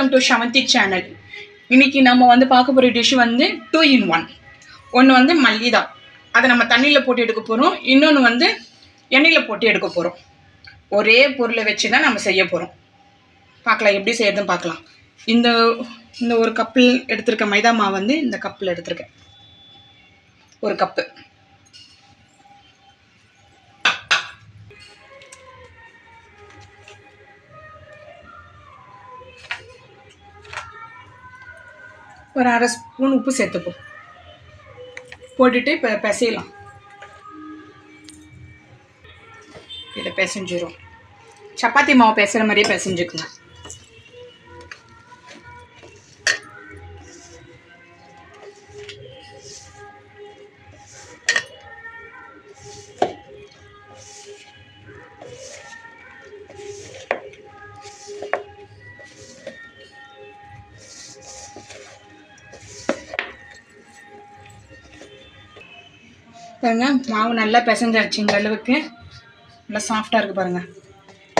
Welcome to Shavanthi channel. இன்னைக்கு நம்ம வந்து பார்க்க போகிற டிஷ் வந்து 2 in 1. ஒன்று வந்து மல்லிதா, அதை நம்ம தண்ணியில் போட்டு எடுக்க போகிறோம். இன்னொன்று வந்து எண்ணெயில் போட்டு எடுக்க போகிறோம். ஒரே பொருளை வச்சு தான் நம்ம செய்ய போகிறோம். பார்க்கலாம் எப்படி செய்யறதுன்னு பார்க்கலாம். இந்த இந்த ஒரு கப்பில் எடுத்திருக்க மைதா மாவு வந்து இந்த கப்பில் எடுத்திருக்கேன். ஒரு கப்பு. ஒரு அரை ஸ்பூன் உப்பு சேர்த்துப்போம். போட்டுட்டு இப்போ பிசையலாம். இதை பிசைஞ்சிரும். சப்பாத்தி மாவு பிசைகிற மாதிரியே பிசைஞ்சுக்குங்க. பாருங்க, மாவு நல்லா பிசைஞ்சாச்சு. இந்த அளவுக்கு நல்லா சாஃப்டாக இருக்குது பாருங்கள்.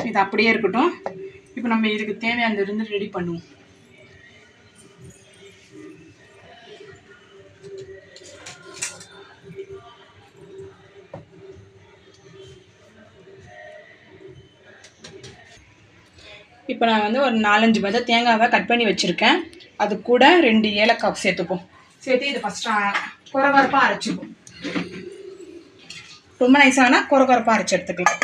இது அப்படியே இருக்கட்டும். இப்போ நம்ம இதுக்கு தேவையானது இருந்து ரெடி பண்ணுவோம். இப்போ நான் வந்து ஒரு 4-5 பத தேங்காவை கட் பண்ணி வச்சுருக்கேன். அது கூட 2 ஏலக்காய் சேர்த்துப்போம். சேர்த்து இது ஃபஸ்ட்டு குறகுறப்பாக அரைச்சிப்போம். ரொம்ப நைஸானா குறகுறப்பாக அரைச்சி எடுத்துக்கலாம்.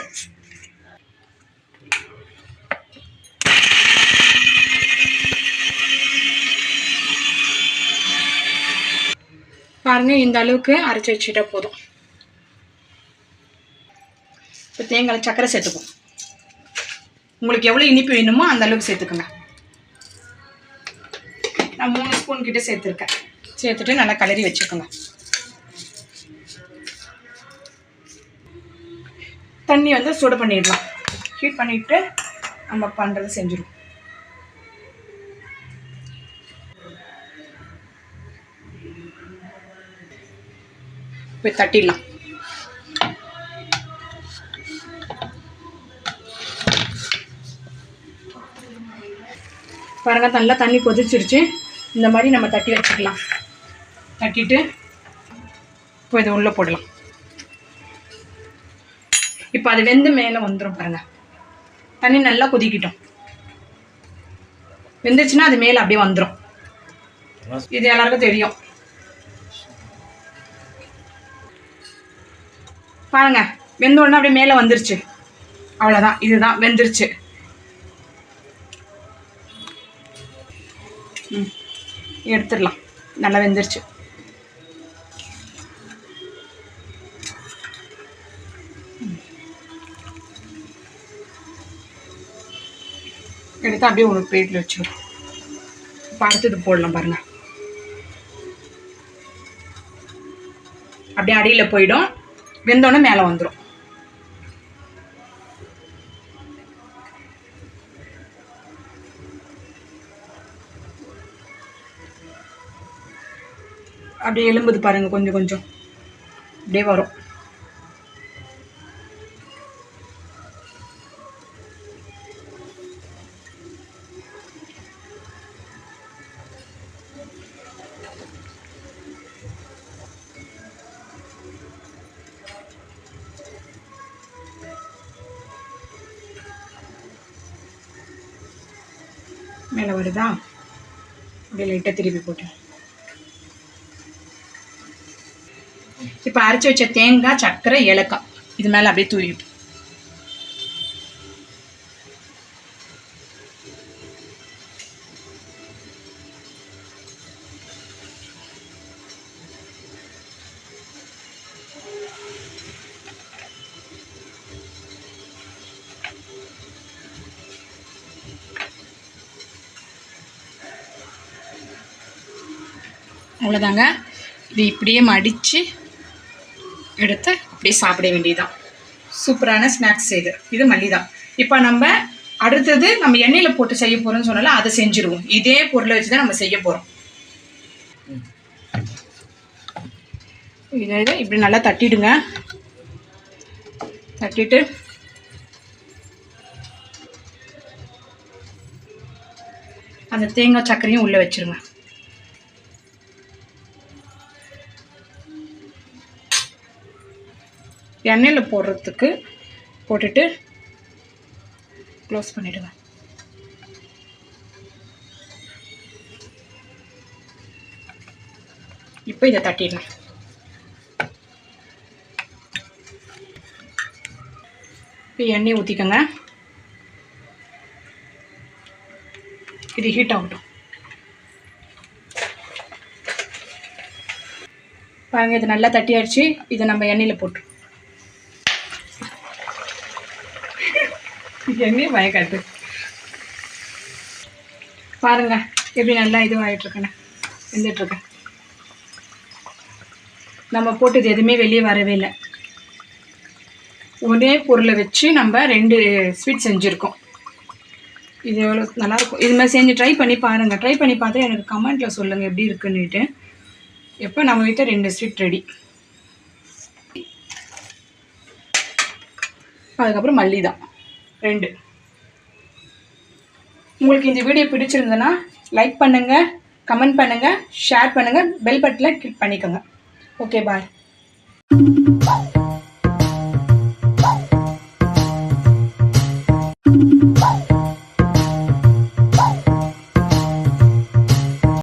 பாருங்கள், இந்த அளவுக்கு அரைச்சி வச்சுட்டா போதும். இப்போ தேங்காய் சர்க்கரை சேர்த்துப்போம். உங்களுக்கு எவ்வளோ இனிப்பு வேணுமோ அந்த அளவுக்கு சேர்த்துக்கோங்க. நான் 3 ஸ்பூன் கிட்ட சேர்த்துருக்கேன். சேர்த்துட்டு நல்லா கலரி வச்சுக்கோங்க. தண்ணி வந்து சூடு பண்ணிடலாம். ஹீட் பண்ணிவிட்டு நம்ம பண்ணுறது செஞ்சிடும். போய் தட்டிடலாம். பாருங்க, நல்லா தண்ணி கொதிச்சிருச்சு. இந்த மாதிரி நம்ம தட்டி வச்சுக்கலாம். தட்டிட்டு இப்போ இதை உள்ளே போடலாம். இப்போ அது வெந்து மேலே வந்துடும் பாருங்க. தண்ணி நல்லா கொதிக்கிட்டோம். வெந்துச்சுன்னா அது மேலே அப்படியே வந்துடும். இது எல்லாருக்கும் தெரியும். பாருங்க, வெந்த உடனே அப்படியே மேலே வந்துருச்சு. அவ்வளோதான், இதுதான் வெந்துருச்சு. எடுத்துடலாம். நல்லா வெந்துருச்சு. எடுத்து அப்படியே ஒரு பிளேட்டில் வச்சுருவோம். இப்போ அடுத்தது போடலாம் பாருங்கள். அப்படியே அடியில் போயிடும். வெந்தோடனே மேலே வந்துடும். அப்படியே எலும்புது பாருங்கள். கொஞ்சம் கொஞ்சம் அப்படியே வரும். மேலே வருதா? அப்படியே லைட்டாக திருப்பி போட்டு இப்போ அரைச்சி வச்ச தேங்காய், சர்க்கரை, ஏலக்காய் இது மேலே அப்படியே தூவிட்டு அவ்வளோதாங்க. இது இப்படியே மடித்து எடுத்து அப்படியே சாப்பிட வேண்டியதுதான். சூப்பரான ஸ்நாக்ஸ் இது மல்லிதா. இப்போ நம்ம அடுத்தது நம்ம எண்ணெயில் போட்டு செய்ய போகிறோம்னு சொன்னாலும் அதை செஞ்சுருவோம். இதே பொருளை வச்சு தான் நம்ம செய்ய போகிறோம். இதை இப்படி நல்லா தட்டிடுங்க. தட்டிட்டு அந்த தேங்காய் சர்க்கரையும் உள்ளே வச்சுருங்க. எண்ணெயில் போடுறதுக்கு போட்டுட்டு க்ளோஸ் பண்ணிவிடுங்க. இப்போ இதை தட்டிடலாம். இப்போ எண்ணெய் ஊற்றிக்கோங்க. இது ஹீட் ஆகட்டும். பாருங்கள், இது நல்லா தட்டி ஆயிடுச்சு. இதை நம்ம எண்ணெயில் போட்டு எண்ணெய் பயக்காட்டு பாருங்கள் எப்படி நல்லா இதுவாகிட்டுருக்கேன்னு வெந்துட்டுருக்கேன். நம்ம போட்டது எதுவுமே வெளியே வரவே இல்லை. ஒரே பொருளை வச்சு நம்ம 2 ஸ்வீட் செஞ்சுருக்கோம். இது எவ்வளோ நல்லாயிருக்கும். இதுமாதிரி செஞ்சு ட்ரை பண்ணி பாருங்கள். ட்ரை பண்ணி பார்த்து எனக்கு கமெண்ட்டில் சொல்லுங்கள் எப்படி இருக்குன்னுட்டு. எப்போ நம்ம வீட்டில் 2 ஸ்வீட் ரெடி. அதுக்கப்புறம் மல்லிகை 2. உங்களுக்கு இந்த வீடியோ பிடிச்சிருந்ததுன்னா லைக் பண்ணுங்கள், கமெண்ட் பண்ணுங்கள், ஷேர் பண்ணுங்கள், பெல் பட்டனை கிளிக் பண்ணிக்கோங்க. ஓகே, பாய்.